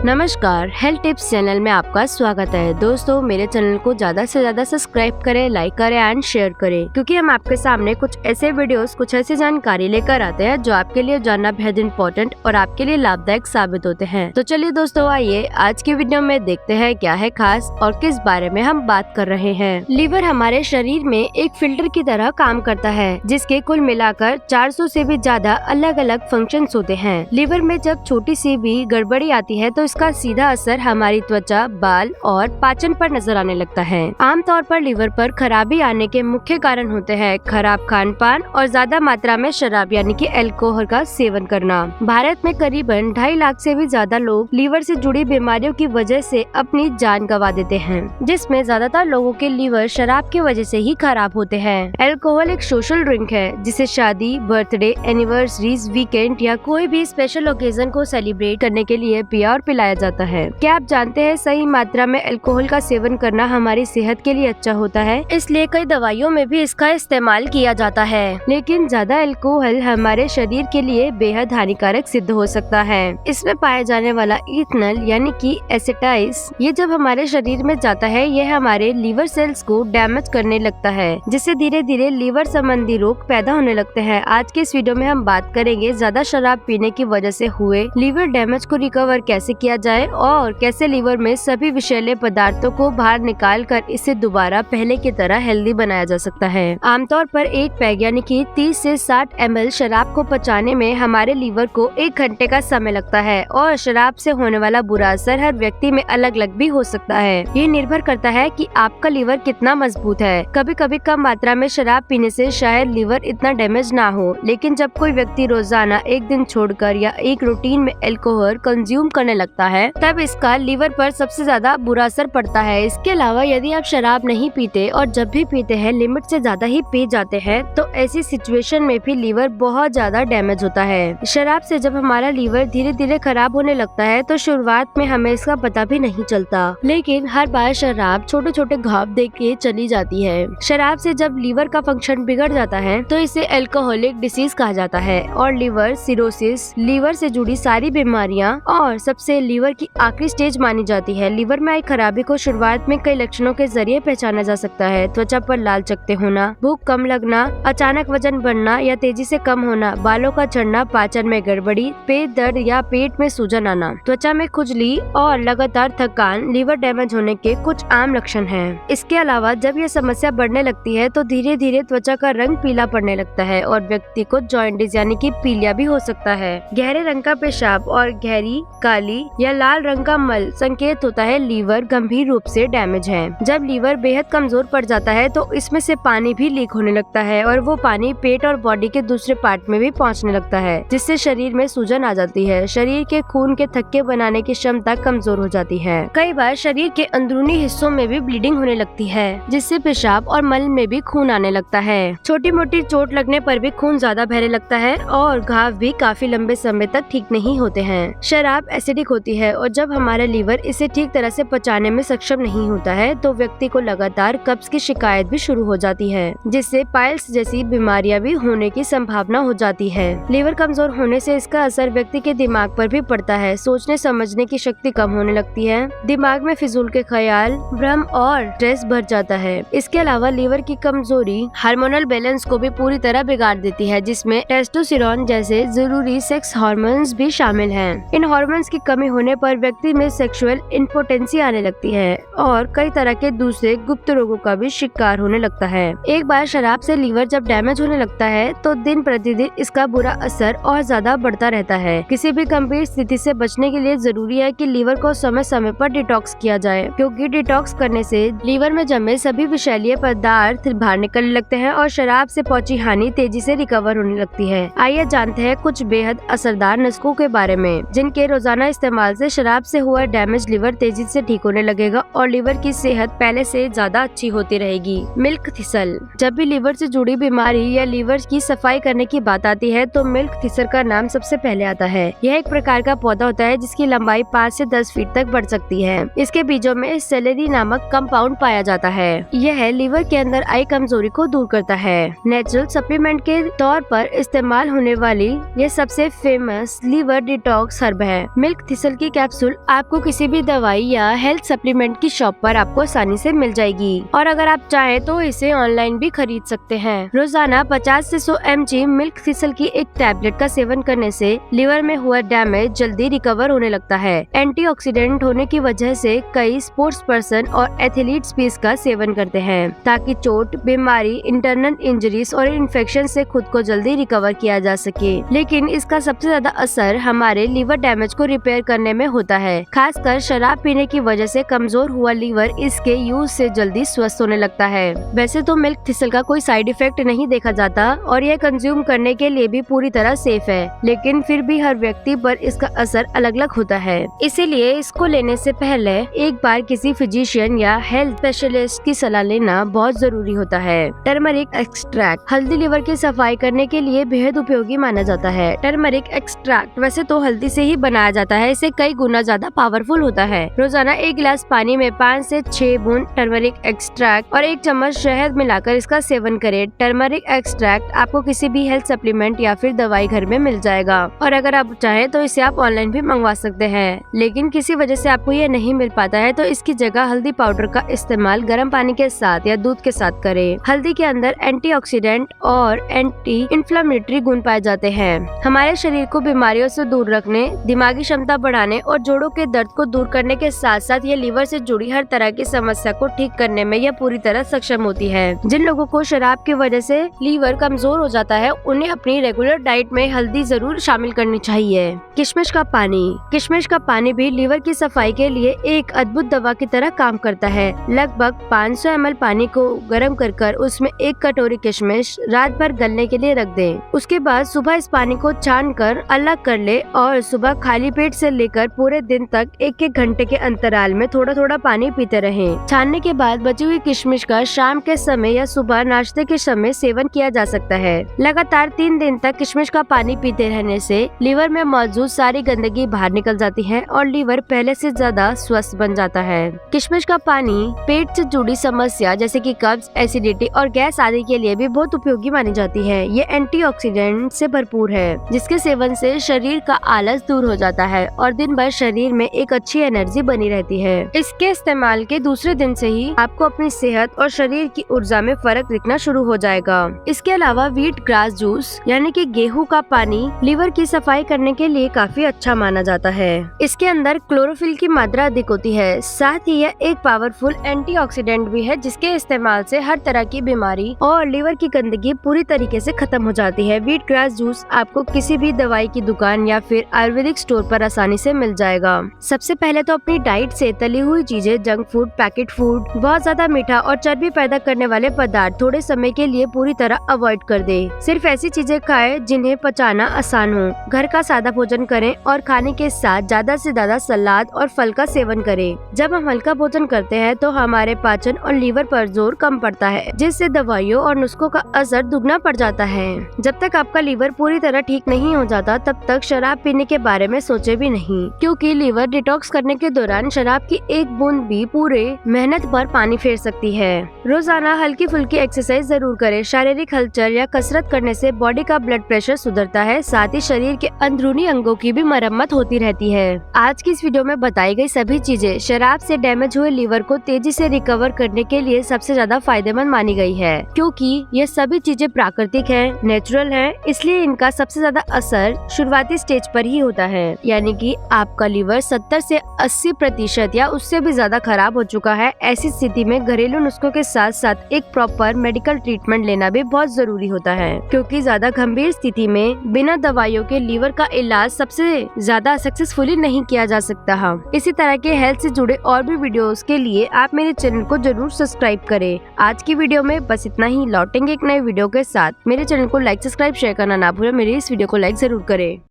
नमस्कार, health tips channel में आपका स्वागत है। दोस्तों, मेरे चैनल को ज्यादा से ज्यादा सब्सक्राइब करें, लाइक करें एंड शेयर करें, क्योंकि हम आपके सामने कुछ ऐसे वीडियोस, कुछ ऐसी जानकारी लेकर आते हैं जो आपके लिए जानना बेहद इम्पोर्टेंट और आपके लिए लाभदायक साबित होते हैं। तो चलिए दोस्तों, आइए आज की वीडियो में देखते हैं क्या है खास और किस बारे में हम बात कर रहे हैं। लीवर हमारे शरीर में एक फिल्टर की तरह काम करता है, जिसके कुल मिलाकर 400 से भी ज्यादा अलग अलग फंक्शंस होते हैं। लीवर में जब छोटी सी भी गड़बड़ी आती है तो इसका सीधा असर हमारी त्वचा, बाल और पाचन पर नजर आने लगता है। आमतौर पर लीवर पर खराबी आने के मुख्य कारण होते हैं खराब खान पान और ज्यादा मात्रा में शराब यानी कि अल्कोहल का सेवन करना। भारत में करीबन 2.5 लाख से भी ज्यादा लोग लीवर से जुड़ी बीमारियों की वजह से अपनी जान गंवा देते हैं, जिसमें ज्यादातर लोगों के लीवर शराब की वजह से ही खराब होते हैं। अल्कोहल एक सोशल ड्रिंक है जिसे शादी, बर्थडे, एनिवर्सरीज, वीकेंड या कोई भी स्पेशल ओकेजन को सेलिब्रेट करने के लिए पिया और पिलाया जाता है। क्या आप जानते हैं सही मात्रा में अल्कोहल का सेवन करना हमारी सेहत के लिए अच्छा होता है, इसलिए कई दवाइयों में भी इसका इस्तेमाल किया जाता है। लेकिन ज्यादा अल्कोहल हमारे शरीर के लिए बेहद हानिकारक सिद्ध हो सकता है। इसमें पाया जाने वाला इथेनॉल यानी कि एसिटाइस, ये जब हमारे शरीर में जाता है यह हमारे लीवर सेल्स को डैमेज करने लगता है, जिससे धीरे धीरे लीवर संबंधी रोग पैदा होने लगते हैं। आज के इस वीडियो में हम बात करेंगे ज्यादा शराब पीने की वजह से हुए लीवर डैमेज को रिकवर कैसे किया जाए और कैसे लीवर में सभी विषैले पदार्थों को बाहर निकाल कर इसे दोबारा पहले की तरह हेल्दी बनाया जा सकता है। आमतौर पर एक पैग यानी कि 30 से 60 ml शराब को पचाने में हमारे लीवर को 1 घंटे का समय लगता है और शराब से होने वाला बुरा असर हर व्यक्ति में अलग अलग भी हो सकता है। ये निर्भर करता है कि आपका लीवर कितना मजबूत है। कभी कभी कम मात्रा में शराब पीने से शायद लीवर इतना डैमेज ना हो, लेकिन जब कोई व्यक्ति रोजाना एक दिन छोड़कर या एक रूटीन में अल्कोहल कंज्यूम करने लगता है तब इसका लीवर पर सबसे ज्यादा बुरा असर पड़ता है। इसके अलावा यदि आप शराब नहीं पीते और जब भी पीते हैं लिमिट से ज्यादा ही पी जाते हैं तो ऐसी सिचुएशन में भी लीवर बहुत ज्यादा डैमेज होता है। शराब से जब हमारा लीवर धीरे धीरे खराब होने लगता है तो शुरुआत में हमें इसका पता भी नहीं चलता, लेकिन हर बार शराब छोटे छोटे घाव दे के चली जाती है। शराब से जब लीवर का फंक्शन बिगड़ जाता है तो इसे अल्कोहलिक डिसीज कहा जाता है और लीवर सिरोसिस, लीवर से जुड़ी सारी बीमारियां और सबसे लीवर की आखिरी स्टेज मानी जाती है। लीवर में आई खराबी को शुरुआत में कई लक्षणों के जरिए पहचाना जा सकता है। त्वचा पर लाल चकत्ते होना, भूख कम लगना, अचानक वजन बढ़ना या तेजी से कम होना, बालों का झड़ना, पाचन में गड़बड़ी, पेट दर्द या पेट में सूजन आना, त्वचा में खुजली और लगातार थकान लीवर डैमेज होने के कुछ आम लक्षण हैं। इसके अलावा जब यह समस्या बढ़ने लगती है तो धीरे धीरे त्वचा का रंग पीला पड़ने लगता है और व्यक्ति को जॉन्डिस यानी कि पीलिया भी हो सकता है। गहरे रंग का पेशाब और गहरी काली या लाल रंग का मल संकेत होता है लीवर गंभीर रूप से डैमेज है। जब लीवर बेहद कमजोर पड़ जाता है तो इसमें से पानी भी लीक होने लगता है और वो पानी पेट और बॉडी के दूसरे पार्ट में भी पहुंचने लगता है, जिससे शरीर में सूजन आ जाती है। शरीर के खून के थक्के बनाने की क्षमता कमजोर हो जाती है। कई बार शरीर के अंदरूनी हिस्सों में भी ब्लीडिंग होने लगती है, जिससे पेशाब और मल में भी खून आने लगता है। छोटी मोटी चोट लगने पर भी खून ज्यादा बहने लगता है और घाव भी काफी लंबे समय तक ठीक नहीं होते हैं। शराब एसिडिक होती है और जब हमारा लीवर इसे ठीक तरह से पचाने में सक्षम नहीं होता है तो व्यक्ति को लगातार कब्ज की शिकायत भी शुरू हो जाती है, जिससे पाइल्स जैसी बीमारियां भी होने की संभावना हो जाती है। लीवर कमजोर होने से इसका असर व्यक्ति के दिमाग पर भी पड़ता है। सोचने समझने की शक्ति कम होने लगती है, दिमाग में फिजूल के ख्याल, भ्रम और स्ट्रेस बढ़ जाता है। इसके अलावा लीवर की कमजोरी हार्मोनल बैलेंस को भी पूरी तरह बिगाड़ देती है, जिसमें टेस्टोस्टेरोन जैसे जरूरी सेक्स हार्मोन्स भी शामिल हैं। इन हार्मोन्स की कमी होने पर व्यक्ति में सेक्सुअल इम्पोटेंसी आने लगती है और कई तरह के दूसरे गुप्त रोगों का भी शिकार होने लगता है। एक बार शराब से लीवर जब डैमेज होने लगता है तो दिन प्रतिदिन इसका बुरा असर और ज्यादा बढ़ता रहता है। किसी भी गंभीर स्थिति से बचने के लिए जरूरी है कि लीवर को समय समय पर डिटॉक्स किया जाए, क्योंकि डिटॉक्स करने से लीवर में जमे सभी विषैले पदार्थ बाहर निकलने लगते हैं और शराब से पहुंची हानि तेजी से रिकवर होने लगती है। आइए जानते हैं कुछ बेहद असरदार नुस्खों के बारे में, जिनके रोजाना इस्तेमाल से शराब से हुआ डैमेज लीवर तेजी से ठीक होने लगेगा और लीवर की सेहत पहले से ज्यादा अच्छी होती रहेगी। Milk thistle. जब भी लीवर से जुड़ी बीमारी या लीवर की सफाई करने की बात आती है तो मिल्क थिसल का नाम सबसे पहले आता है। यह एक प्रकार का पौधा होता है जिसकी लंबाई 5 से 10 फीट तक बढ़ सकती है। इसके बीजों में सेलेरी नामक कंपाउंड पाया जाता है। यह लीवर के अंदर आई कमजोरी को दूर करता है। नेचुरल सप्लीमेंट के तौर पर इस्तेमाल होने वाली यह सबसे फेमस लीवर डिटॉक्स हर्ब है। मिल्क थिसल थिसल की कैप्सूल आपको किसी भी दवाई या हेल्थ सप्लीमेंट की शॉप पर आपको आसानी से मिल जाएगी और अगर आप चाहें तो इसे ऑनलाइन भी खरीद सकते हैं। रोजाना 50 से 100 mg मिल्क थिसल की एक टैबलेट का सेवन करने से लिवर में हुआ डैमेज जल्दी रिकवर होने लगता है। एंटीऑक्सीडेंट होने की वजह से कई स्पोर्ट्स पर्सन और एथलीट्स भी इसका सेवन करते हैं ताकि चोट, बीमारी, इंटरनल इंजरीज और इन्फेक्शन से खुद को जल्दी रिकवर किया जा सके। लेकिन इसका सबसे ज्यादा असर हमारे लीवर डैमेज को रिपेयर करने में होता है। खासकर शराब पीने की वजह से कमजोर हुआ लीवर इसके यूज से जल्दी स्वस्थ होने लगता है। वैसे तो मिल्क थिसल का कोई साइड इफेक्ट नहीं देखा जाता और यह कंज्यूम करने के लिए भी पूरी तरह सेफ है, लेकिन फिर भी हर व्यक्ति पर इसका असर अलग अलग होता है। इसीलिए इसको लेने से पहले एक बार किसी फिजिशियन या हेल्थ स्पेशलिस्ट की सलाह लेना बहुत जरूरी होता है। टर्मरिक एक्सट्रैक्ट हल्दी लिवर की सफाई करने के लिए बेहद उपयोगी माना जाता है। टर्मरिक एक्सट्रैक्ट वैसे तो हल्दी से ही बनाया जाता है, इसे कई गुना ज्यादा पावरफुल होता है। रोजाना 1 गिलास पानी में 5 से 6 बूंद टर्मरिक एक्सट्रैक्ट और 1 चम्मच शहद मिलाकर इसका सेवन करें। टर्मरिक एक्सट्रैक्ट आपको किसी भी हेल्थ सप्लीमेंट या फिर दवाई घर में मिल जाएगा और अगर आप चाहें तो इसे आप ऑनलाइन भी मंगवा सकते हैं, लेकिन किसी वजह से आपको ये नहीं मिल पाता है तो इसकी जगह हल्दी पाउडर का इस्तेमाल गर्म पानी के साथ या दूध के साथ करें। हल्दी के अंदर एंटीऑक्सीडेंट और एंटी इंफ्लेमेटरी गुण पाए जाते हैं। हमारे शरीर को बीमारियों से दूर रखने, दिमागी क्षमता बढ़ाने और जोड़ों के दर्द को दूर करने के साथ साथ ये लीवर से जुड़ी हर तरह की समस्या को ठीक करने में यह पूरी तरह सक्षम होती है। जिन लोगों को शराब की वजह से लीवर कमजोर हो जाता है उन्हें अपनी रेगुलर डाइट में हल्दी जरूर शामिल करनी चाहिए। किशमिश का पानी। किशमिश का पानी भी लीवर की सफाई के लिए एक अद्भुत दवा की तरह काम करता है। लगभग 500 ml पानी को गर्म कर उसमें 1 कटोरी किशमिश रात भर गलने के लिए रख दें। उसके बाद सुबह इस पानी को छान कर अलग कर ले और सुबह खाली पेट से लेकर पूरे दिन तक 1-1 घंटे के अंतराल में थोड़ा थोड़ा पानी पीते रहें। छानने के बाद बची हुई किशमिश का शाम के समय या सुबह नाश्ते के समय सेवन किया जा सकता है। लगातार 3 दिन तक किशमिश का पानी पीते रहने से लीवर में मौजूद सारी गंदगी बाहर निकल जाती है और लीवर पहले से ज्यादा स्वस्थ बन जाता है। किशमिश का पानी पेट से जुड़ी समस्या जैसे कि कब्ज, एसिडिटी और गैस आदि के लिए भी बहुत उपयोगी मानी जाती है। ये एंटीऑक्सीडेंट से भरपूर है जिसके सेवन से शरीर का आलस दूर हो जाता है और दिन भर शरीर में एक अच्छी एनर्जी बनी रहती है। इसके इस्तेमाल के दूसरे दिन से ही आपको अपनी सेहत और शरीर की ऊर्जा में फर्क दिखना शुरू हो जाएगा। इसके अलावा व्हीट ग्रास जूस यानी कि गेहूं का पानी लीवर की सफाई करने के लिए काफी अच्छा माना जाता है। इसके अंदर क्लोरोफिल की मात्रा अधिक होती है, साथ ही यह एक पावरफुल एंटीऑक्सीडेंट भी है जिसके इस्तेमाल से हर तरह की बीमारी और लीवर की गंदगी पूरी तरीके से खत्म हो जाती है। व्हीट ग्रास जूस आपको किसी भी दवाई की दुकान या फिर आयुर्वेदिक स्टोर पर आसानी से मिल जाएगा। सबसे पहले तो अपनी डाइट से तली हुई चीजें, जंक फूड, पैकेट फूड, बहुत ज्यादा मीठा और चर्बी पैदा करने वाले पदार्थ थोड़े समय के लिए पूरी तरह अवॉइड कर दे। सिर्फ ऐसी चीजें खाएं जिन्हें पचाना आसान हो। घर का सादा भोजन करें और खाने के साथ ज्यादा से ज्यादा सलाद और फल का सेवन करें। जब हम हल्का भोजन करते हैं तो हमारे पाचन और लीवर पर जोर कम पड़ता है जिससे दवाइयों और नुस्खों का असर दुगना पड़ जाता है। जब तक आपका लीवर पूरी तरह ठीक नहीं हो जाता तब तक शराब पीने के बारे में सोचे भी नहीं, क्योंकि लीवर डिटॉक्स करने के दौरान शराब की 1 बूंद भी पूरे मेहनत पर पानी फेर सकती है। रोजाना हल्की फुल्की एक्सरसाइज जरूर करें। शारीरिक हलचल या कसरत करने से बॉडी का ब्लड प्रेशर सुधरता है, साथ ही शरीर के अंदरूनी अंगों की भी मरम्मत होती रहती है। आज की इस वीडियो में बताई गई सभी चीजें शराब से डैमेज हुए लीवर को तेजी से रिकवर करने के लिए सबसे ज्यादा फायदेमंद मानी गई है, क्योंकि ये सभी चीजें प्राकृतिक है, नेचुरल है, इसलिए इनका सबसे ज्यादा असर शुरुआती स्टेज पर ही होता है। यानी कि आपका लीवर 70 से 80% या उससे भी ज्यादा खराब हो चुका है। ऐसी स्थिति में घरेलू नुस्खों के साथ साथ एक प्रॉपर मेडिकल ट्रीटमेंट लेना भी बहुत जरूरी होता है, क्योंकि ज्यादा गंभीर स्थिति में बिना दवाइयों के लीवर का इलाज सबसे ज्यादा सक्सेसफुली नहीं किया जा सकता है। इसी तरह के हेल्थ से जुड़े और भी वीडियोस के लिए आप मेरे चैनल को जरूर सब्सक्राइब करें। आज की वीडियो में बस इतना ही। लौटेंगे एक नए वीडियो के साथ। मेरे चैनल को लाइक, सब्सक्राइब, शेयर करना ना भूलें। मेरी इस वीडियो को लाइक जरूर करें।